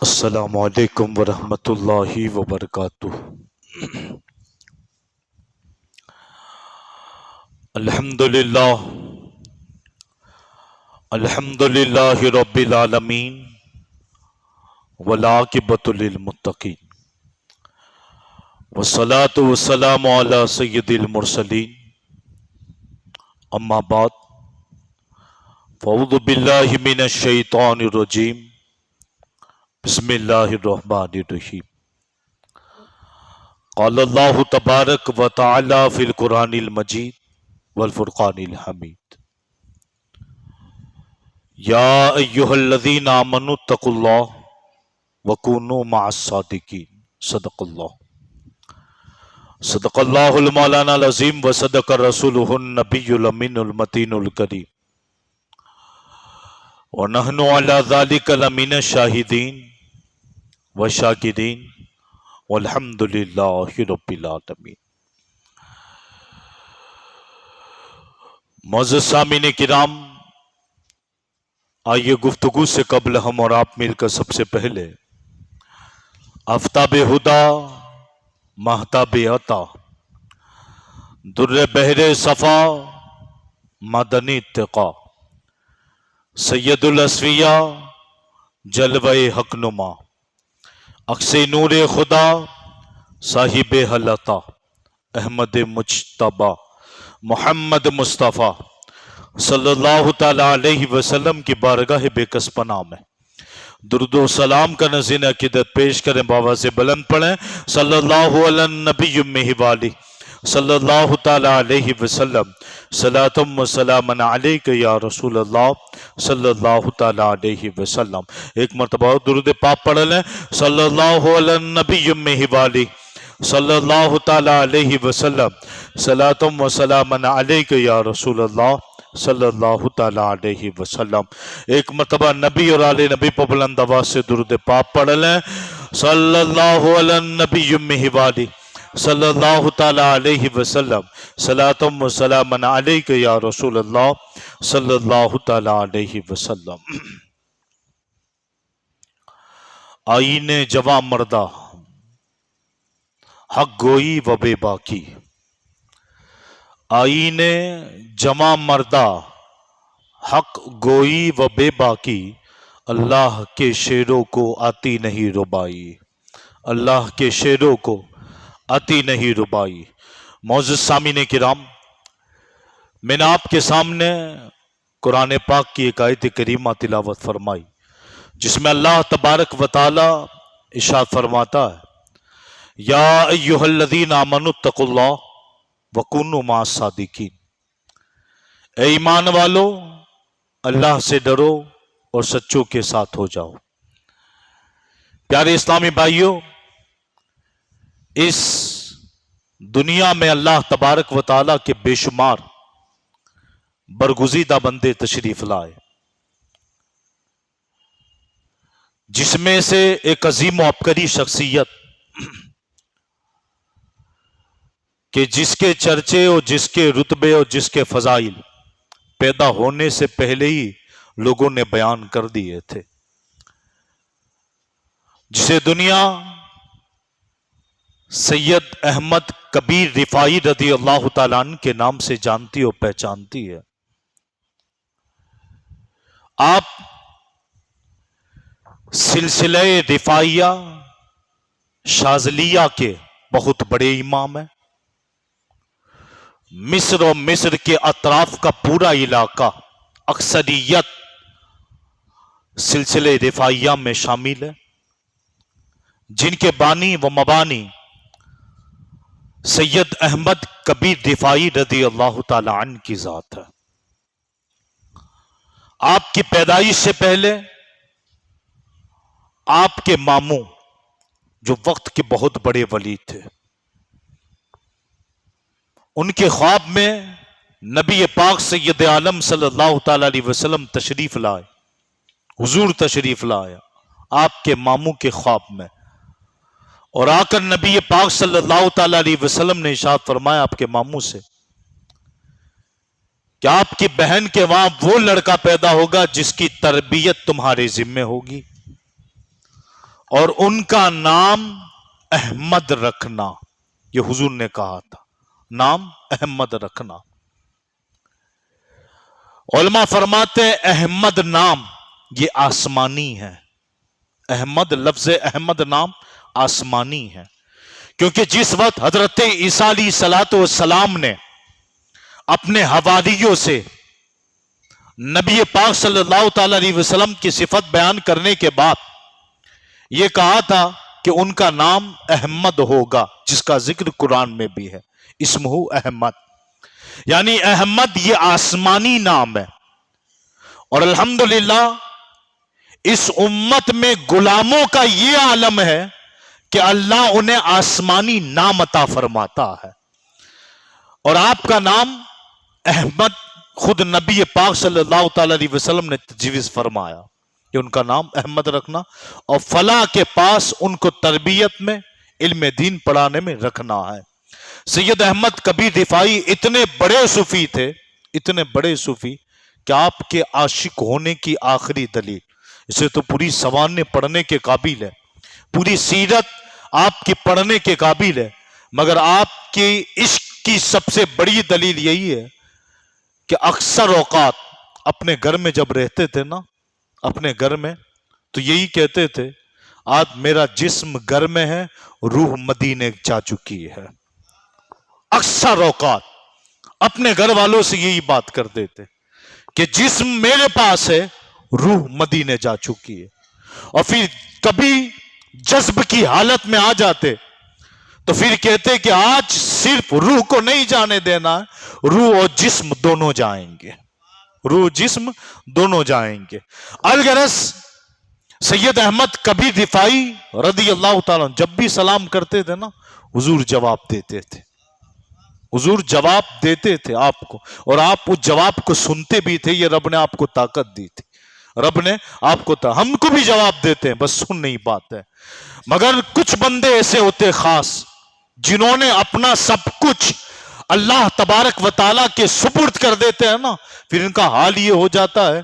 السلام علیکم ورحمۃ اللہ وبرکاتہ۔ الحمدللہ الحمدللہ رب العالمین والعاقبۃ للمتقین والصلاة والسلام علی سید المرسلین اما بعد فاعوذ باللہ من الشیطان الرجیم بسم اللہ الرحمن الرحیم۔ قال اللہ تبارک و تعالی فی القرآن المجید والفرقان الحمید۔ یا ایہا الذین آمنوا اتقوا اللہ وکونوا مع الصادقین۔ صدق اللہ المولانا العظیم وصدق رسولہ النبی الامین المتین الکریم ونحن علی ذلک لمن الشاہدین والشاکرین والحمد للہ رب العالمین۔ معزز سامعین کرام، آئیے گفتگو سے قبل ہم اور آپ مل کر سب سے پہلے آفتاب ہدا، مہتاب عطا، در بحر صفا، مدنی اتقا، سید الاسفیاء، جلوہ حق نما، عکس نور خدا، صاحب حلتا، احمد مجتبی محمد مصطفیٰ صلی اللہ تعالی علیہ وسلم کی بارگاہ بے کس پناہ میں درود و سلام کا نذیر عقیدت پیش کریں، بابا سے بلند پڑھیں صلی اللہ علی النبی امہ والی صلی اللہ تعالی علیہ وسلم، صلاۃ و سلام علیک یا رسول اللہ صلی اللہ تعالی علیہ وسلم۔ ایک مرتبہ درود پاک پڑھ لیں، صلی اللہ علی النبی امہ والی صلی اللہ تعالی علیہ وسلم، صلاۃ و سلام علیک یا رسول اللہ صلی اللہ تعالی علیہ وسلم۔ ایک مرتبہ نبی اور آل نبی پر بلند آواز سے درود پاک پڑھ لیں، صلی اللہ علی النبی امہ والی صلی اللہ تعالی علیہ وسلم، صلاۃ و سلام علیک یا رسول اللہ صلی اللہ تعالی علیہ وسلم۔ آئین جواں مردہ، حق گوئی و بے باکی۔ آئین جواں مردہ، حق گوئی و بے باکی، اللہ کے شعروں کو آتی نہیں ربائی، اللہ کے شعروں کو آتی نہیں ربائی۔ معزز سامعین کرام، میں نے آپ کے سامنے قرآن پاک کی ایک آیت کریمہ تلاوت فرمائی جس میں اللہ تبارک و تعالی ارشاد فرماتا ہے، یا ایہا الذین آمنوا اتقوا اللہ وکونوا مع الصادقین۔ اے ایمان والو، اللہ سے ڈرو اور سچوں کے ساتھ ہو جاؤ۔ پیارے اسلامی بھائیوں، اس دنیا میں اللہ تبارک و تعالیٰ کے بے شمار برگزیدہ بندے تشریف لائے، جس میں سے ایک عظیم و عبقری شخصیت کہ جس کے چرچے اور جس کے رتبے اور جس کے فضائل پیدا ہونے سے پہلے ہی لوگوں نے بیان کر دیے تھے، جسے دنیا سید احمد کبیر رفاعی رضی اللہ تعالیٰ عنہ کے نام سے جانتی اور پہچانتی ہے۔ آپ سلسلہ رفاعیہ شاذلیہ کے بہت بڑے امام ہیں۔ مصر اور مصر کے اطراف کا پورا علاقہ اکثریت سلسلہ رفاعیہ میں شامل ہے، جن کے بانی و مبانی سید احمد کبیر رفاعی رضی اللہ تعالی عنہ کی ذات ہے۔ آپ کی پیدائش سے پہلے آپ کے ماموں جو وقت کے بہت بڑے ولی تھے، ان کے خواب میں نبی پاک سید عالم صلی اللہ تعالی علیہ وسلم تشریف لائے، حضور تشریف لائے آپ کے ماموں کے خواب میں، اور آ کر نبی پاک صلی اللہ تعالی علیہ وسلم نے ارشاد فرمایا آپ کے ماموں سے کہ آپ کی بہن کے وہاں وہ لڑکا پیدا ہوگا جس کی تربیت تمہارے ذمہ ہوگی، اور ان کا نام احمد رکھنا، یہ حضور نے کہا تھا، نام احمد رکھنا۔ علماء فرماتے ہیں احمد نام یہ آسمانی ہے، احمد لفظ احمد نام آسمانی ہے، کیونکہ جس وقت حضرت عیسیٰ علیہ الصلوۃ والسلام نے اپنے حواریوں سے نبی پاک صلی اللہ تعالی علیہ وسلم کی صفت بیان کرنے کے بعد یہ کہا تھا کہ ان کا نام احمد ہوگا، جس کا ذکر قرآن میں بھی ہے، اسمہ احمد، یعنی احمد یہ آسمانی نام ہے۔ اور الحمدللہ اس امت میں غلاموں کا یہ عالم ہے کہ اللہ انہیں آسمانی نام عطا فرماتا ہے، اور آپ کا نام احمد خود نبی پاک صلی اللہ تعالی علیہ وسلم نے تجویز فرمایا کہ ان کا نام احمد رکھنا، اور فلاح کے پاس ان کو تربیت میں علم دین پڑھانے میں رکھنا ہے۔ سید احمد کبیر رفاعی اتنے بڑے صوفی تھے، اتنے بڑے صوفی کہ آپ کے عاشق ہونے کی آخری دلیل، اسے تو پوری سوانح پڑھنے کے قابل ہے، پوری سیرت آپ کی پڑھنے کے قابل ہے، مگر آپ کے عشق کی سب سے بڑی دلیل یہی ہے کہ اکثر اوقات اپنے گھر میں جب رہتے تھے نا، اپنے گھر میں تو یہی کہتے تھے آج میرا جسم گھر میں ہے، روح مدینے جا چکی ہے۔ اکثر اوقات اپنے گھر والوں سے یہی بات کرتے تھے کہ جسم میرے پاس ہے، روح مدینے جا چکی ہے۔ اور پھر کبھی جذب کی حالت میں آ جاتے تو پھر کہتے کہ آج صرف روح کو نہیں جانے دینا ہے، روح اور جسم دونوں جائیں گے، روح جسم دونوں جائیں گے۔ الغرض سید احمد کبیر رفاعی رضی اللہ تعالیٰ جب بھی سلام کرتے تھے نا، حضور جواب دیتے تھے، حضور جواب دیتے تھے آپ کو، اور آپ اس جواب کو سنتے بھی تھے۔ یہ رب نے آپ کو طاقت دی تھی، رب نے آپ کو ہم کو بھی جواب دیتے ہیں، بس سن نہیں پاتے۔ مگر کچھ بندے ایسے ہوتے خاص جنہوں نے اپنا سب کچھ اللہ تبارک و تعالیٰ کے سپرد کر دیتے ہیں نا، پھر ان کا حال یہ ہو جاتا ہے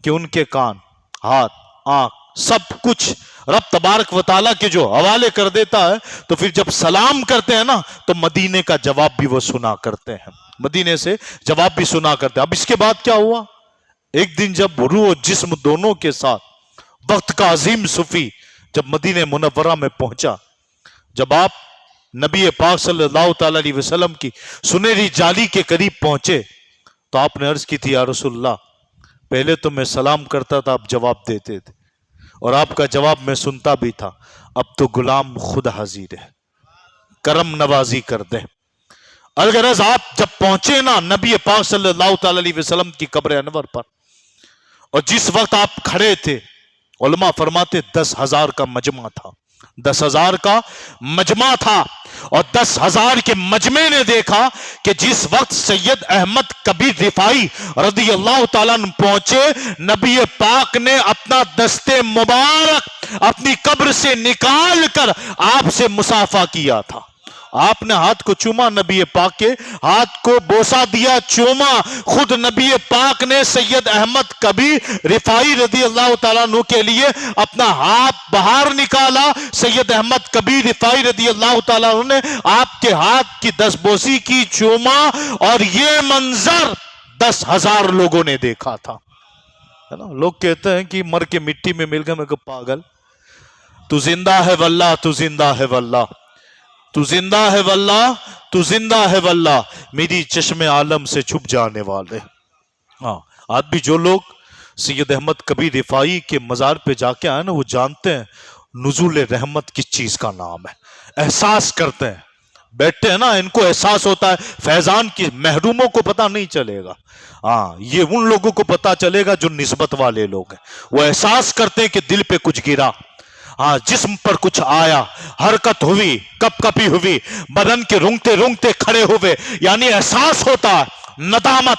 کہ ان کے کان، ہاتھ، آنکھ سب کچھ رب تبارک و تعالیٰ کے جو حوالے کر دیتا ہے، تو پھر جب سلام کرتے ہیں نا تو مدینے کا جواب بھی وہ سنا کرتے ہیں، مدینے سے جواب بھی سنا کرتے ہیں۔ اب اس کے بعد کیا ہوا؟ ایک دن جب روح و جسم دونوں کے ساتھ وقت کا عظیم صوفی جب مدینہ منورہ میں پہنچا، جب آپ نبی پاک صلی اللہ تعالی علیہ وسلم کی سنہری جالی کے قریب پہنچے تو آپ نے عرض کی تھی یا رسول اللہ، پہلے تو میں سلام کرتا تھا، آپ جواب دیتے تھے، اور آپ کا جواب میں سنتا بھی تھا، اب تو غلام خود حاضر ہے، کرم نوازی کر دیں۔ الغرض آپ جب پہنچے نا نبی پاک صلی اللہ تعالی علیہ وسلم کی قبر انور پر، اور جس وقت آپ کھڑے تھے، علماء فرماتے 10,000 کا مجمع تھا، 10,000 کا مجمع تھا، اور 10,000 کے مجمع نے دیکھا کہ جس وقت سید احمد کبیر رفاعی رضی اللہ تعالیٰ عنہ پہنچے، نبی پاک نے اپنا دست مبارک اپنی قبر سے نکال کر آپ سے مصافحہ کیا تھا۔ آپ نے ہاتھ کو چوما، نبی پاک کے ہاتھ کو بوسہ دیا، چوما۔ خود نبی پاک نے سید احمد کبیر رفاعی رضی اللہ تعالیٰ عنہ کے لیے اپنا ہاتھ باہر نکالا۔ سید احمد کبیر رفاعی رضی اللہ تعالیٰ عنہ نے آپ کے ہاتھ کی دستبوسی کی، چوما، اور یہ منظر 10,000 لوگوں نے دیکھا تھا۔ لوگ کہتے ہیں کہ مر کے مٹی میں مل گئے، میں کہا پاگل، تو زندہ ہے واللہ، تو زندہ ہے واللہ، تو زندہ ہے واللہ، تو زندہ ہے واللہ، میری چشم عالم سے چھپ جانے والے۔ آج بھی جو لوگ سید احمد کبیر رفاعی کے مزار پہ جا کے آئے نا، وہ جانتے ہیں نزول رحمت کس چیز کا نام ہے، احساس کرتے ہیں، بیٹھتے ہیں نا، ان کو احساس ہوتا ہے فیضان کی۔ محروموں کو پتہ نہیں چلے گا، یہ ان لوگوں کو پتہ چلے گا جو نسبت والے لوگ ہیں، وہ احساس کرتے ہیں کہ دل پہ کچھ گرا، جسم پر کچھ آیا، حرکت ہوئی، کپ کپی ہوئی، بدن کے رونگتے رونگتے کھڑے ہوئے، یعنی احساس ہوتا ہے۔ ندامت,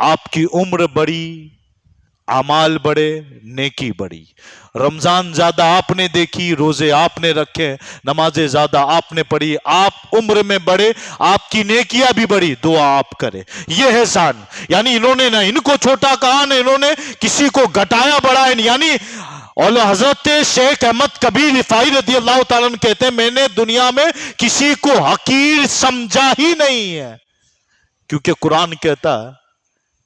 آپ کی عمر بڑی، اعمال بڑے، نیکی بڑی۔ رمضان زیادہ آپ نے دیکھی، روزے آپ نے رکھے، نمازیں زیادہ آپ نے پڑھی، آپ عمر میں بڑے، آپ کی نیکیاں بھی بڑی، دعا آپ کرے، یہ احسان۔ یعنی انہوں نے نہ ان کو چھوٹا کہا، نہ انہوں نے کسی کو گھٹایا بڑھایا، یعنی اور حضرت شیخ احمد کبیر رفاعی رضی اللہ تعالیٰ عنہ کہتے ہیں میں نے دنیا میں کسی کو حقیر سمجھا ہی نہیں ہے، کیونکہ قرآن کہتا ہے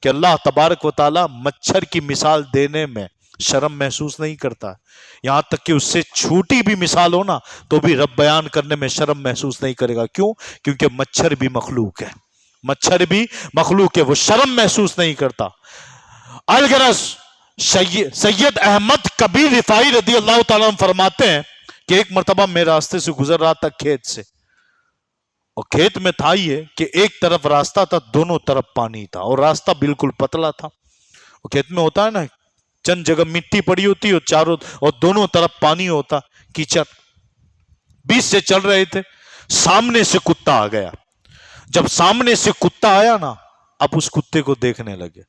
کہ اللہ تبارک و تعالی مچھر کی مثال دینے میں شرم محسوس نہیں کرتا، یہاں تک کہ اس سے چھوٹی بھی مثال ہو نا تو بھی رب بیان کرنے میں شرم محسوس نہیں کرے گا۔ کیوں؟ کیونکہ مچھر بھی مخلوق ہے، مچھر بھی مخلوق ہے، وہ شرم محسوس نہیں کرتا۔ الغرض سید احمد کبیر رفاعی رضی اللہ تعالیٰ عنہ فرماتے ہیں کہ ایک مرتبہ میں راستے سے گزر رہا تھا کھیت سے، اور کھیت میں تھا یہ کہ ایک طرف راستہ تھا، دونوں طرف پانی تھا، اور راستہ بالکل پتلا تھا۔ اور کھیت میں ہوتا ہے نا چند جگہ مٹی پڑی ہوتی اور چاروں اور دونوں طرف پانی ہوتا، کیچڑ۔ بیچ سے چل رہے تھے، سامنے سے کتا آ گیا۔ جب سامنے سے کتا آیا نا، آپ اس کتے کو دیکھنے لگے،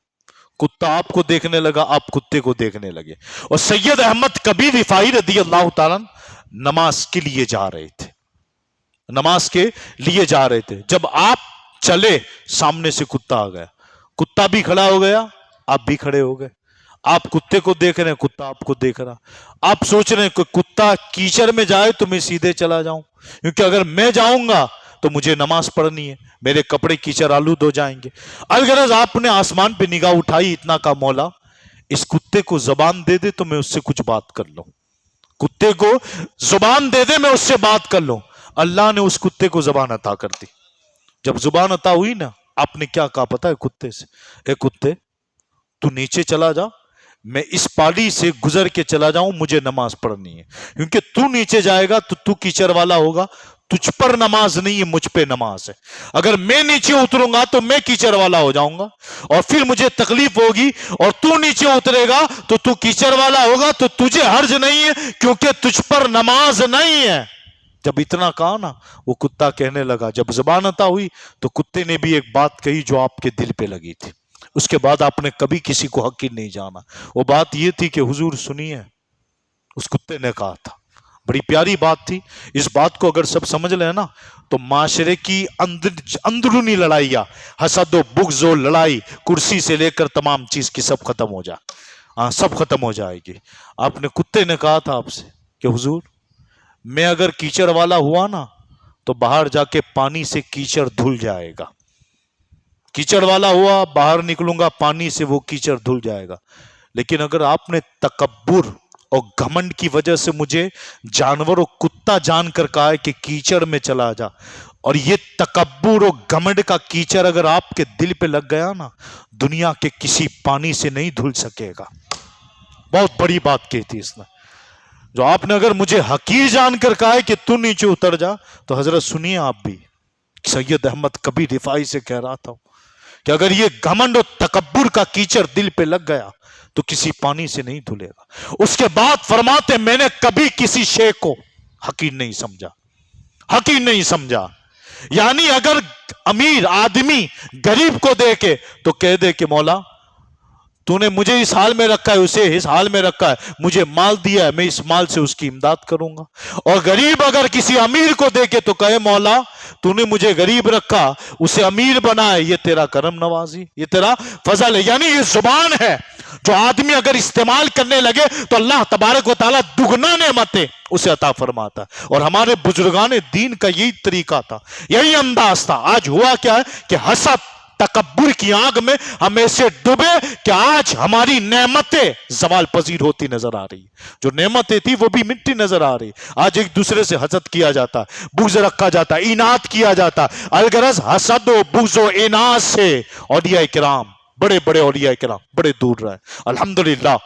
کتا آپ کو دیکھنے لگا، آپ کتے کو دیکھنے لگے۔ اور سید احمد کبیر رفاعی رضی اللہ تعالیٰ نماز کے لیے جا رہے تھے، نماز کے لیے جا رہے تھے۔ جب آپ چلے، سامنے سے کتا آ گیا، کتا بھی کھڑا ہو گیا، آپ بھی کھڑے ہو گئے۔ آپ کتے کو دیکھ رہے ہیں، کتا آپ کو دیکھ رہا۔ آپ سوچ رہے ہیں کہ کتا کیچڑ میں جائے تو میں سیدھے چلا جاؤں، کیونکہ اگر میں جاؤں گا تو مجھے نماز پڑھنی ہے، میرے کپڑے کیچڑ آلود ہو جائیں گے۔ الغرض آپ نے آسمان پہ نگاہ اٹھائی، اتنا کہا مولا اس کتے کو زبان دے دے تو میں اس سے کچھ بات کر لوں، کتے کو زبان دے دے میں اس سے بات کر لوں۔ اللہ نے اس کتے کو زبان عطا کر دی۔ جب زبان عطا ہوئی نا، آپ نے کیا کہا پتا ہے کتے سے؟ اے کتے تو نیچے چلا جا، میں اس پاڑی سے گزر کے چلا جاؤں، مجھے نماز پڑھنی ہے، کیونکہ تو نیچے جائے گا تو تو کیچڑ والا ہوگا، تجھ پر نماز نہیں ہے، مجھ پہ نماز ہے۔ اگر میں نیچے اتروں گا تو میں کیچڑ والا ہو جاؤں گا اور پھر مجھے تکلیف ہوگی، اور تو نیچے اترے گا تو تو کیچڑ والا ہوگا، تو تجھے حرج نہیں ہے کیونکہ تجھ پر نماز نہیں ہے۔ جب اتنا کہا نا، وہ کتا کہنے لگا، جب زبان عطا ہوئی تو کتے نے بھی ایک بات کہی جو آپ کے دل پہ لگی تھی۔ اس کے بعد آپ نے کبھی کسی کو حقیر نہیں جانا۔ وہ بات یہ تھی کہ حضور سنیے، اس کتے نے کہا تھا، بڑی پیاری بات تھی۔ اس بات کو اگر سب سمجھ لیں نا تو معاشرے کی اندرونی لڑائیاں، حسد و بغض و لڑائی، کرسی سے لے کر تمام چیز کی سب ختم ہو جائے، سب ختم ہو جائے گی۔ آپ نے کتے نے کہا تھا آپ سے کہ حضور میں اگر کیچڑ والا ہوا نا تو باہر جا کے پانی سے کیچڑ دھل جائے گا، کیچڑ والا ہوا باہر نکلوں گا پانی سے وہ کیچڑ دھل جائے گا۔ لیکن اگر آپ نے تکبر اور گھمنڈ کی وجہ سے مجھے جانور و کتا جان کر کہا ہے کہ کیچڑ میں چلا جا، اور یہ تکبر اور گھمنڈ کا کیچڑ اگر آپ کے دل پہ لگ گیا نا، دنیا کے کسی پانی سے نہیں دھل سکے گا۔ بہت بڑی بات کہی تھی اس نے۔ جو آپ نے اگر مجھے حقیر جان کر کہا ہے کہ تو نیچے اتر جا، تو حضرت سنیے، آپ بھی سید احمد کبیر رفاعی سے کہہ رہا تھا کہ اگر یہ گھمنڈ و تکبر کا کیچڑ دل پہ لگ گیا تو کسی پانی سے نہیں دھلے گا۔ اس کے بعد فرماتے میں نے کبھی کسی شے کو حقیر نہیں سمجھا، حقیر نہیں سمجھا۔ یعنی اگر امیر آدمی غریب کو دیکھے تو کہہ دے کہ مولا تو نے مجھے اس حال میں رکھا ہے، اسے اس حال میں رکھا ہے، مجھے مال دیا ہے، میں اس مال سے اس کی امداد کروں گا۔ اور غریب اگر کسی امیر کو دیکھے تو کہے مولا تو نے مجھے غریب رکھا، اسے امیر بنا ہے، یہ تیرا کرم نوازی، یہ تیرا فضل ہے۔ یعنی یہ زبان ہے جو آدمی اگر استعمال کرنے لگے تو اللہ تبارک و تعالیٰ دگنا نعمتیں اسے عطا فرماتا ہے۔ اور ہمارے بزرگان دین کا یہی طریقہ تھا، یہی انداز تھا۔ آج ہوا کیا ہے کہ حسد تکبر کی آگ میں ہم ایسے ڈوبے کہ آج ہماری نعمتیں زوال پذیر ہوتی نظر آ رہی، جو نعمتیں تھی وہ بھی مٹی نظر آ رہی۔ آج ایک دوسرے سے حسد کیا جاتا، بغض رکھا جاتا، اناد کیا جاتا۔ الغرض حسد و بغض و اناد سے اولیاء کرام، بڑے بڑے اولیاء کرام بڑے دور رہے۔ الحمدللہ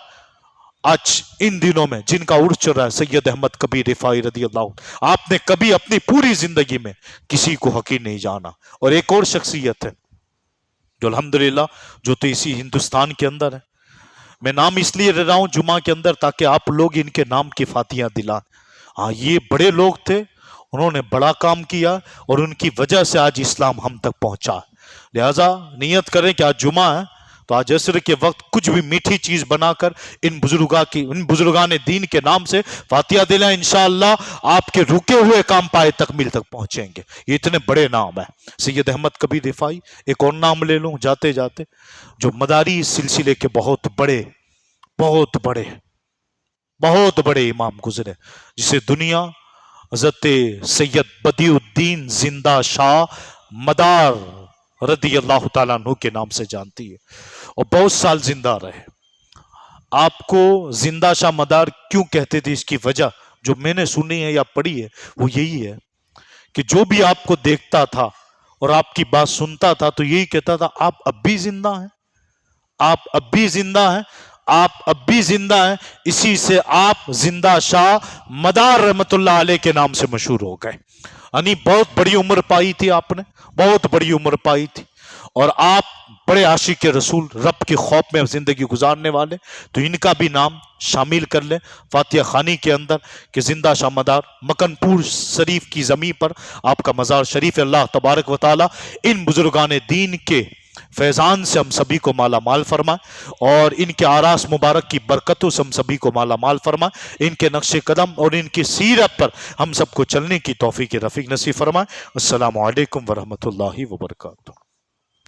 آج ان دنوں میں جن کا عرس چل رہا ہے سید احمد کبیر رفاعی رضی اللہ عنہ، آپ نے کبھی اپنی پوری زندگی میں کسی کو حقیر نہیں جانا۔ اور ایک اور شخصیت ہے جو الحمدللہ جو تو اسی ہندوستان کے اندر ہے، میں نام اس لیے لے رہا ہوں جمعہ کے اندر تاکہ آپ لوگ ان کے نام کی فاتحیاں دلائیں۔ ہاں یہ بڑے لوگ تھے، انہوں نے بڑا کام کیا اور ان کی وجہ سے آج اسلام ہم تک پہنچا ہے۔ لہٰذا نیت کریں کہ آج جمعہ ہے تو آج عصر کے وقت کچھ بھی میٹھی چیز بنا کر ان بزرگان دین کے نام سے فاتحہ دلائیں، انشاءاللہ آپ کے رکے ہوئے کام پائے تکمیل تک پہنچیں گے۔ یہ اتنے بڑے نام ہیں۔ سید احمد کبیر رفاعی، ایک اور نام لے لوں جاتے جاتے، جو مداری سلسلے کے بہت بڑے امام گزرے، جسے دنیا حضرت سید بدیع الدین زندہ شاہ مدار رضی اللہ تعالیٰ عنہ کے نام سے جانتی ہے، اور بہت سال زندہ رہے۔ آپ کو زندہ شاہ مدار کیوں کہتے تھے؟ اس کی وجہ جو میں نے سنی ہے یا پڑھی ہے وہ یہی ہے کہ جو بھی آپ کو دیکھتا تھا اور آپ کی بات سنتا تھا تو یہی کہتا تھا آپ اب بھی زندہ ہیں، آپ اب بھی زندہ ہیں، آپ اب بھی زندہ ہیں۔ اسی سے آپ زندہ شاہ مدار رحمت اللہ علیہ کے نام سے مشہور ہو گئے۔ یعنی بہت بڑی عمر پائی تھی آپ نے، بہت بڑی عمر پائی تھی، اور آپ بڑے عاشق رسول، رب کے خوف میں زندگی گزارنے والے، تو ان کا بھی نام شامل کر لیں فاتحہ خوانی کے اندر کہ زندہ شاہ مدار مکن پور شریف کی زمین پر آپ کا مزار شریف۔ اللہ تبارک و تعالی ان بزرگان دین کے فیضان سے ہم سبھی کو مالا مال فرمائے، اور ان کے آراس مبارک کی برکتوں سے ہم سبھی کو مالا مال فرمائے، ان کے نقش قدم اور ان کی سیرت پر ہم سب کو چلنے کی توفیق رفیق نصیب فرمائے۔ السلام علیکم ورحمۃ اللہ وبرکاتہ۔